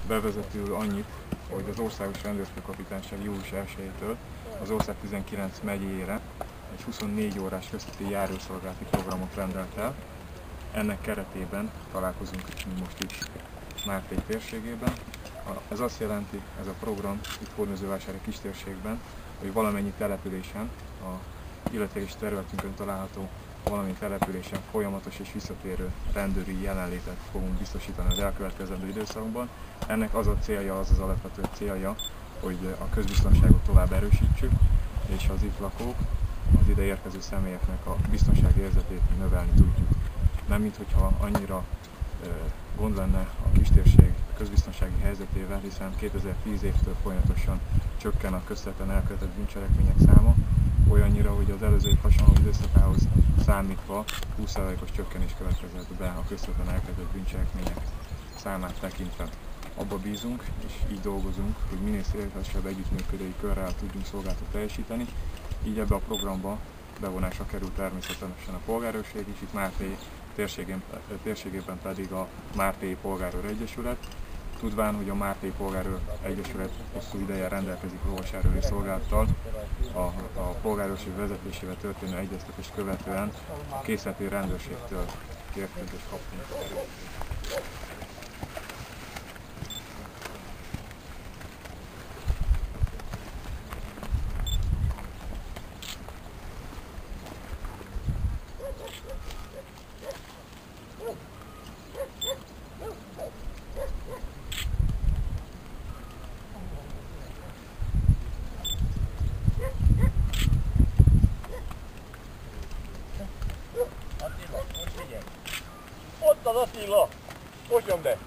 Bevezetőül annyit, hogy az Országos Rendőrfőkapitányság július 1-től az ország 19 megyéjére egy 24 órás közúti járószolgálati programot rendelt el. Ennek keretében találkozunk most itt Mártény térségében. Ez azt jelenti, ez a program itt Hódmezővásári kistérségben, hogy valamennyi településen, a illetékes területünkön található valamennyi településen folyamatos és visszatérő rendőri jelenlétet fogunk biztosítani az elkövetkezendő időszakban. Ennek az a célja, az alapvető célja, hogy a közbiztonságot tovább erősítsük, és az itt lakók, az ide érkező személyeknek a biztonsági érzetét növelni tudjuk. Nem minthogyha annyira gond lenne a kistérség közbiztonsági helyzetével, hiszen 2010 évtől folyamatosan csökken a közterületen elkövetett bűncselekmények száma, olyannyira, hogy az előző hasonló időszakához számítva 20%-os csökkenés következett be a közterületen elkövetett bűncselekmények számát tekintve. Abba bízunk, és így dolgozunk, hogy minél szélesebb együttműködői körrel tudjunk szolgáltat teljesíteni. Így ebbe a programba bevonásra kerül természetesen a polgárőrség is, itt Mártény térségében pedig a Mártélyi Polgárőr Egyesület. Tudván, hogy a Mártélyi Polgárőr Egyesület hosszú ideje rendelkezik lovasjárőri szolgálattal, a polgárőrség vezetésével történő egyeztetést követően a készleti rendőrségtől kértünk és kaptunk erőt. Ott az Attila! Hogyan be?